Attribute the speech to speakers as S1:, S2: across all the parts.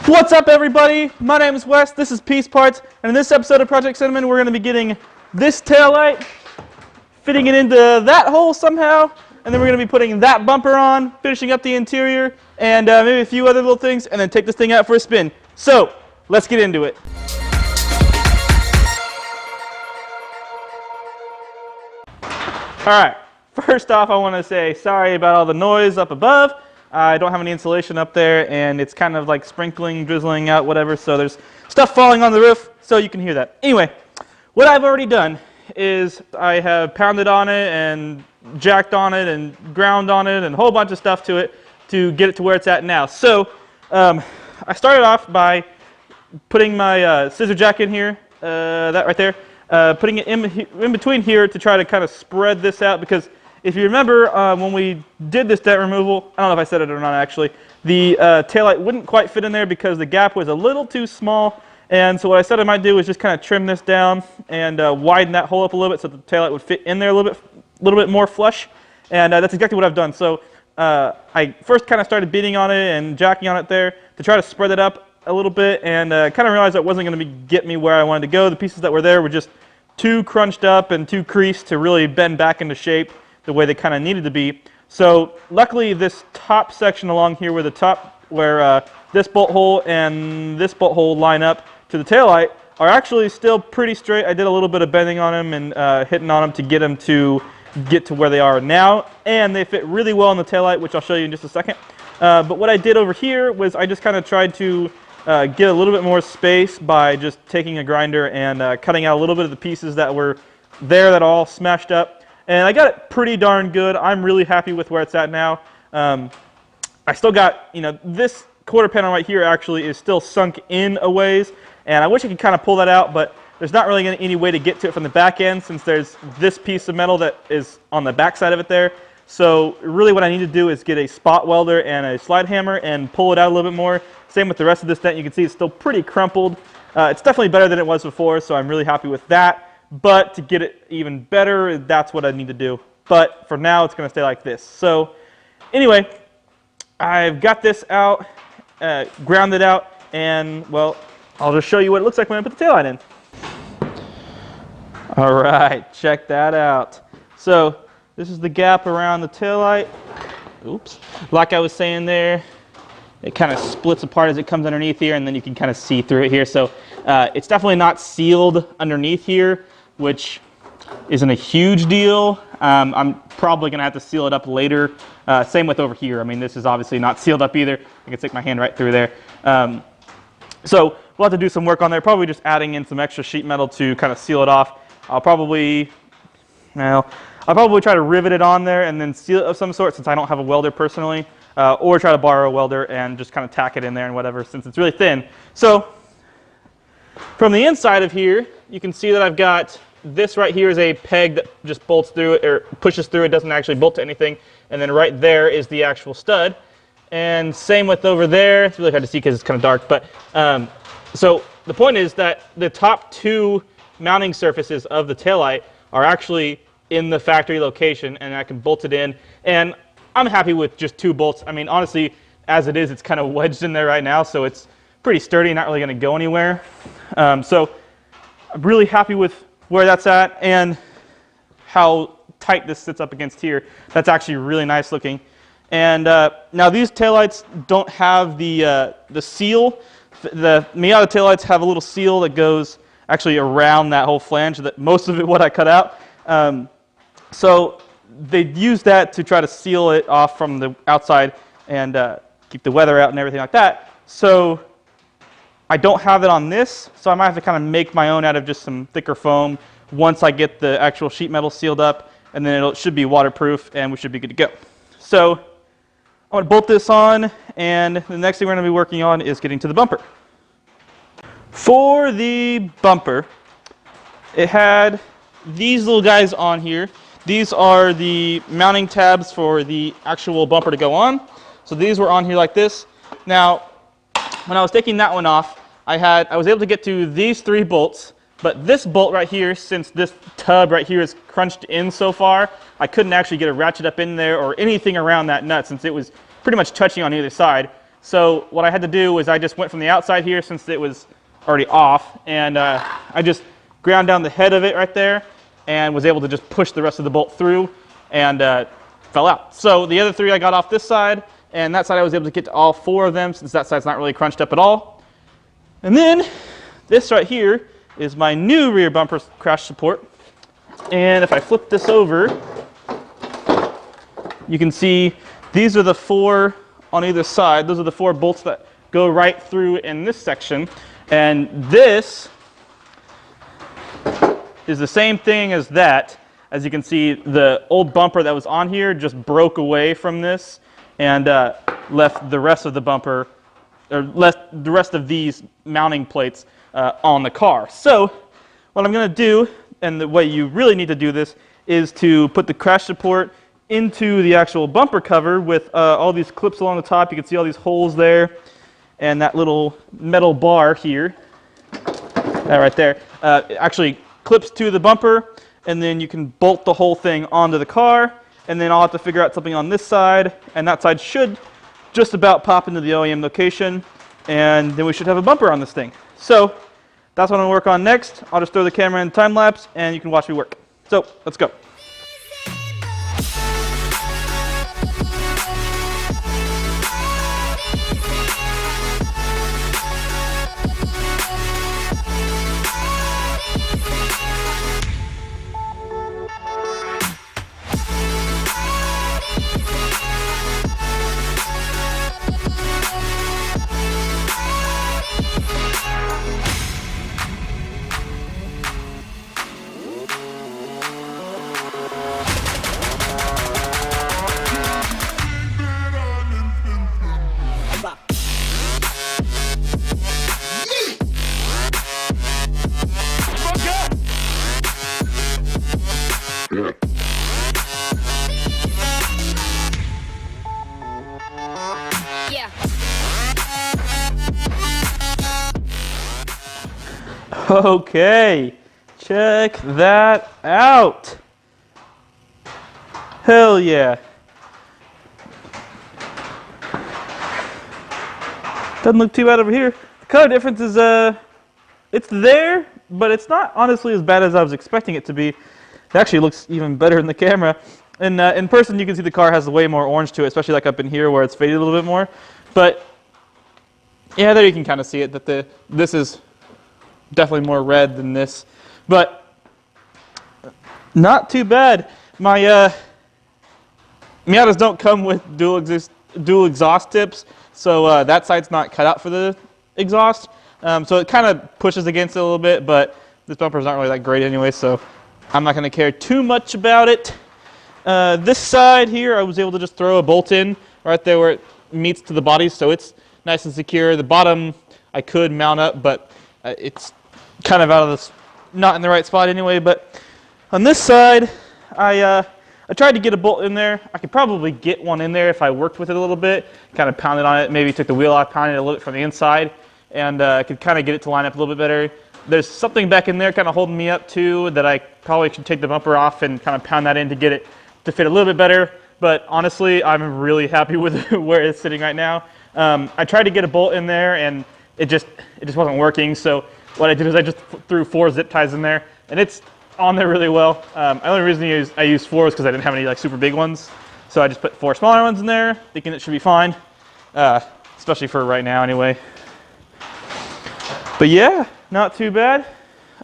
S1: What's up, everybody? My name is Wes, this is Piece Parts, and in this episode of Project Cinnamon, we're going to be getting this taillight, fitting it into that hole somehow, and then we're going to be putting that bumper on, finishing up the interior, and maybe a few other little things, and then take this thing out for a spin. So, let's get into it. Alright, first off I want to say sorry about all the noise up above. I don't have any insulation up there, and it's kind of like sprinkling, drizzling out, whatever, so there's stuff falling on the roof, so you can hear that. Anyway, what I've already done is I have pounded on it and jacked on it and ground on it and a whole bunch of stuff to it to get it to where it's at now. So I started off by putting my scissor jack in here, that right there, putting it in between here to try to kind of spread this out, because if you remember when we did this dent removal, I don't know if I said it or not actually, the taillight wouldn't quite fit in there because the gap was a little too small, and so what I said I might do is just kind of trim this down and widen that hole up a little bit so the taillight would fit in there a little bit more flush, and that's exactly what I've done. So I first kind of started beating on it and jacking on it there to try to spread it up a little bit, and kind of realized that wasn't going to get me where I wanted to go. The pieces that were there were just too crunched up and too creased to really bend back into shape the way they kind of needed to be. So luckily this top section along here where this bolt hole and this bolt hole line up to the taillight are actually still pretty straight. I did a little bit of bending on them and hitting on them to get them to get to where they are now, and they fit really well in the taillight, which I'll show you in just a second. But what I did over here was I just kind of tried to get a little bit more space by just taking a grinder and cutting out a little bit of the pieces that were there that all smashed up. And I got it pretty darn good. I'm really happy with where it's at now. I still got, this quarter panel right here actually is still sunk in a ways, and I wish I could kind of pull that out, but there's not really any way to get to it from the back end since there's this piece of metal that is on the back side of it there. So really what I need to do is get a spot welder and a slide hammer and pull it out a little bit more. Same with the rest of this dent. You can see it's still pretty crumpled. It's definitely better than it was before, so I'm really happy with that. But to get it even better, that's what I need to do. But for now, it's going to stay like this. So anyway, I've got this out, grounded out, and well, I'll just show you what it looks like when I put the taillight in. All right, check that out. So this is the gap around the taillight. Oops. Like I was saying there, it kind of splits apart as it comes underneath here, and then you can kind of see through it here. So it's definitely not sealed underneath here, which isn't a huge deal. I'm probably going to have to seal it up later. Same with over here. I mean, this is obviously not sealed up either. I can stick my hand right through there. So we'll have to do some work on there, probably just adding in some extra sheet metal to kind of seal it off. I'll probably try to rivet it on there and then seal it of some sort, since I don't have a welder personally, or try to borrow a welder and just kind of tack it in there and whatever, since it's really thin. So from the inside of here, you can see that I've got this right here is a peg that just bolts through it, or pushes through it, doesn't actually bolt to anything. And then right there is the actual stud. And same with over there. It's really hard to see because it's kind of dark. But so the point is that the top two mounting surfaces of the taillight are actually in the factory location, and I can bolt it in. And I'm happy with just two bolts. I mean, honestly, as it is, it's kind of wedged in there right now, so it's pretty sturdy, not really going to go anywhere. So I'm really happy with where that's at and how tight this sits up against here. That's actually really nice looking. And now these taillights don't have the seal. The Miata taillights have a little seal that goes actually around that whole flange, that most of it what I cut out. So they use that to try to seal it off from the outside and keep the weather out and everything like that. So I don't have it on this, so I might have to kind of make my own out of just some thicker foam once I get the actual sheet metal sealed up, and then it should be waterproof and we should be good to go. So I'm going to bolt this on, and the next thing we're going to be working on is getting to the bumper. For the bumper, it had these little guys on here. These are the mounting tabs for the actual bumper to go on. So these were on here like this. Now, when I was taking that one off, I was able to get to these 3 bolts, but this bolt right here, since this tub right here is crunched in so far, I couldn't actually get a ratchet up in there or anything around that nut, since it was pretty much touching on either side. So what I had to do was I just went from the outside here since it was already off, and I just ground down the head of it right there and was able to just push the rest of the bolt through and fell out. So the other 3 I got off this side, and that side I was able to get to all 4 of them since that side's not really crunched up at all. And then this right here is my new rear bumper crash support. And if I flip this over, you can see these are the 4 on either side. Those are the 4 bolts that go right through in this section. And this is the same thing as that. As you can see, the old bumper that was on here just broke away from this and left the rest of the bumper, or left the rest of these mounting plates on the car. So what I'm going to do, and the way you really need to do this, is to put the crash support into the actual bumper cover with all these clips along the top. You can see all these holes there, and that little metal bar here, that right there, actually clips to the bumper, and then you can bolt the whole thing onto the car, and then I'll have to figure out something on this side, and that side should just about pop into the OEM location, and then we should have a bumper on this thing. So that's what I'm going to work on next. I'll just throw the camera in time lapse, and you can watch me work. So let's go. Okay, check that out. Hell yeah. Doesn't look too bad over here. The color difference is, it's there, but it's not honestly as bad as I was expecting it to be. It actually looks even better in the camera. And in person, you can see the car has way more orange to it, especially like up in here where it's faded a little bit more. But yeah, there you can kind of see it, that this is definitely more red than this, but not too bad. My Miatas don't come with dual exhaust tips, so that side's not cut out for the exhaust. So it kind of pushes against it a little bit, but this bumper's not really that great anyway, so I'm not going to care too much about it. This side here, I was able to just throw a bolt in right there where it meets to the body, so it's nice and secure. The bottom I could mount up, but it's kind of out of this, not in the right spot anyway. But on this side, I tried to get a bolt in there. I could probably get one in there if I worked with it a little bit, kind of pounded on it, maybe took the wheel off, pounded it a little bit from the inside, and I could kind of get it to line up a little bit better. There's something back in there kind of holding me up too that I probably should take the bumper off and kind of pound that in to get it to fit a little bit better. But honestly, I'm really happy with where it's sitting right now. I tried to get a bolt in there and it just wasn't working. So what I did is I just threw 4 zip ties in there, and it's on there really well. The only reason I used 4 is because I didn't have any like super big ones. So I just put 4 smaller ones in there, thinking it should be fine, especially for right now anyway. But yeah, not too bad.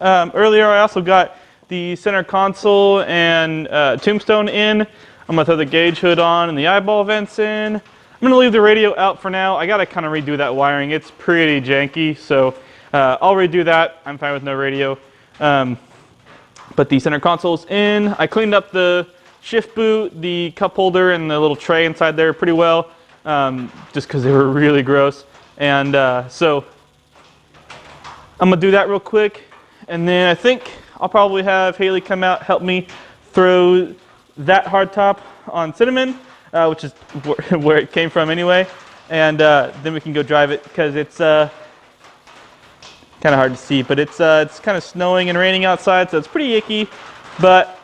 S1: Earlier I also got the center console and tombstone in. I'm going to throw the gauge hood on and the eyeball vents in. I'm going to leave the radio out for now. I got to kind of redo that wiring. It's pretty janky, so I'll redo that. I'm fine with no radio. But the center console's in. I cleaned up the shift boot, the cup holder, and the little tray inside there pretty well, just because they were really gross. And so I'm going to do that real quick. And then I think I'll probably have Haley come out, help me throw that hardtop on Cinnamon, which is where it came from anyway. And then we can go drive it, because it's kind of hard to see, but it's kind of snowing and raining outside, so it's pretty icky, but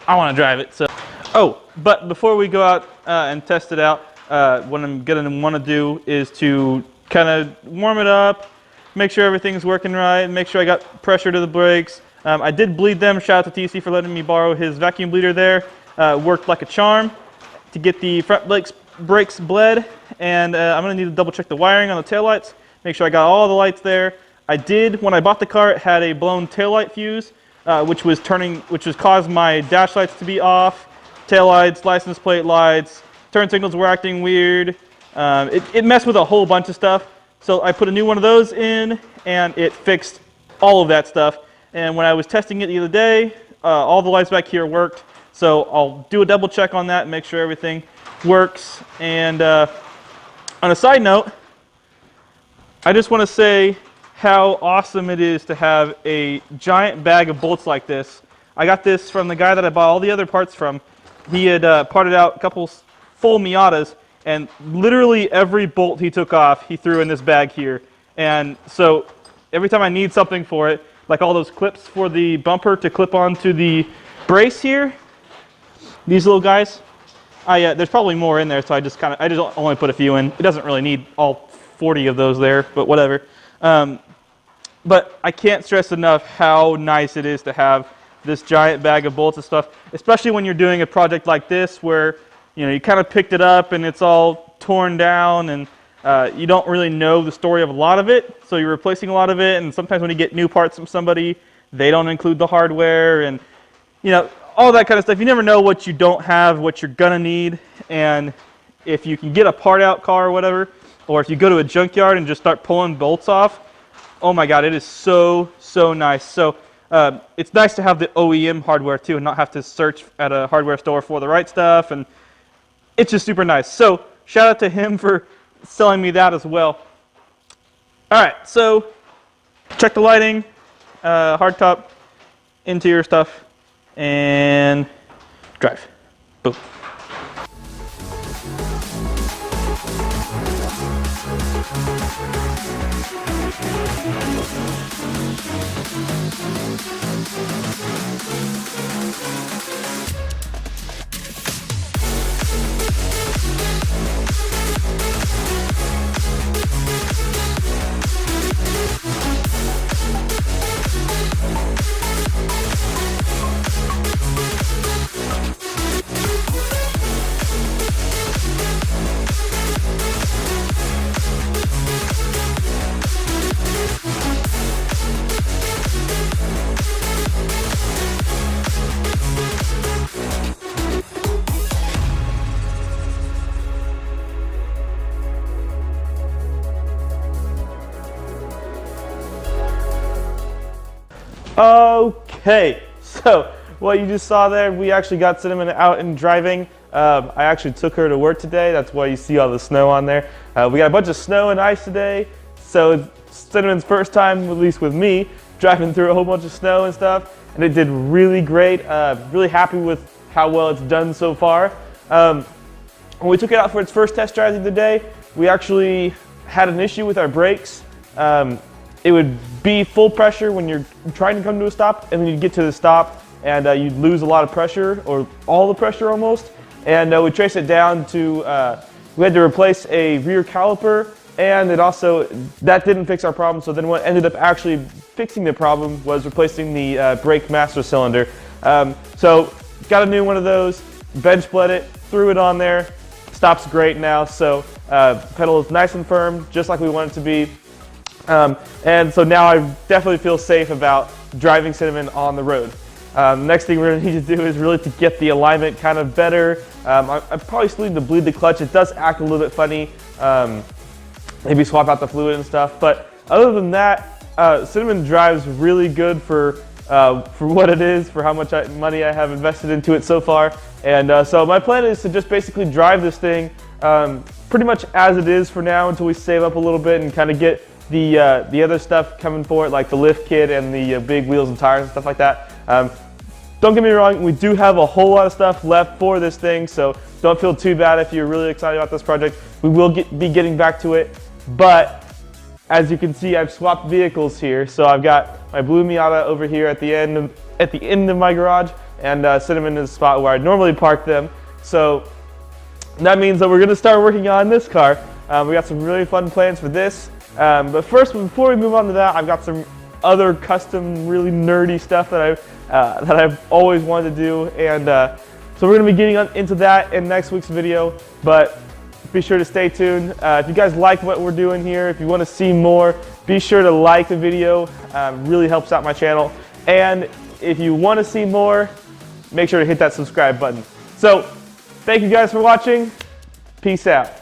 S1: I want to drive it. So, oh, but before we go out and test it out, what I'm gonna want to do is to kind of warm it up, make sure everything's working right, make sure I got pressure to the brakes. I did bleed them. Shout out to TC for letting me borrow his vacuum bleeder there. Worked like a charm to get the front brakes bled. And I'm going to need to double check the wiring on the taillights, make sure I got all the lights there. I did, when I bought the car, it had a blown taillight fuse, which was caused my dash lights to be off, taillights, license plate lights, turn signals were acting weird. It messed with a whole bunch of stuff. So I put a new one of those in, and it fixed all of that stuff. And when I was testing it the other day, all the lights back here worked. So I'll do a double check on that and make sure everything works. And on a side note, I just want to say how awesome it is to have a giant bag of bolts like this. I got this from the guy that I bought all the other parts from. He had parted out a couple full Miatas, and literally every bolt he took off, he threw in this bag here. And so every time I need something for it, like all those clips for the bumper to clip onto the brace here, these little guys, there's probably more in there, so I just only put a few in. It doesn't really need all 40 of those there, but whatever. But I can't stress enough how nice it is to have this giant bag of bolts and stuff, especially when you're doing a project like this where you kind of picked it up and it's all torn down, and you don't really know the story of a lot of it, so you're replacing a lot of it. And sometimes when you get new parts from somebody, they don't include the hardware, and all that kind of stuff. You never know what you don't have, what you're gonna need. And if you can get a part out car or whatever, or if you go to a junkyard and just start pulling bolts off, oh my god, it is so nice. So it's nice to have the OEM hardware too, and not have to search at a hardware store for the right stuff, and it's just super nice. So shout out to him for selling me that as well. All right, so check the lighting, hardtop, interior stuff, and drive. Boom. Okay, so what you just saw there, we actually got Cinnamon out and driving. I actually took her to work today. That's why you see all the snow on there. We got a bunch of snow and ice today, so it's Cinnamon's first time, at least with me, driving through a whole bunch of snow and stuff, and it did really great. Really happy with how well it's done so far. When we took it out for its first test drive the other day, we actually had an issue with our brakes. It would be full pressure when you're trying to come to a stop, and then you'd get to the stop and you'd lose a lot of pressure, or all the pressure almost. And we traced it down to, we had to replace a rear caliper, and that didn't fix our problem. So then what ended up actually fixing the problem was replacing the brake master cylinder. So got a new one of those, bench bled it, threw it on there, stops great now. So pedal is nice and firm, just like we want it to be. And so now I definitely feel safe about driving Cinnamon on the road. The next thing we're going to need to do is really to get the alignment kind of better. I probably still need to bleed the clutch. It does act a little bit funny. Maybe swap out the fluid and stuff. But other than that, Cinnamon drives really good for what it is, for how much money I have invested into it so far. And so my plan is to just basically drive this thing pretty much as it is for now, until we save up a little bit and kind of get the other stuff coming for it, like the lift kit and the big wheels and tires and stuff like that. Don't get me wrong, we do have a whole lot of stuff left for this thing, so don't feel too bad if you're really excited about this project. We will be getting back to it, but as you can see, I've swapped vehicles here. So I've got my blue Miata over here at the end of my garage, and Cinnamon is the spot where I normally park them. So
S2: that means that we're going to start working on this car. We got some really fun plans for this. But first, before we move on to that, I've got some other custom, really nerdy stuff that I've always wanted to do, and so we're going to be getting into that in next week's video. But be sure to stay tuned. If you guys like what we're doing here, if you want to see more, be sure to like the video. Really helps out my channel. And if you want to see more, make sure to hit that subscribe button. So, thank you guys for watching. Peace out.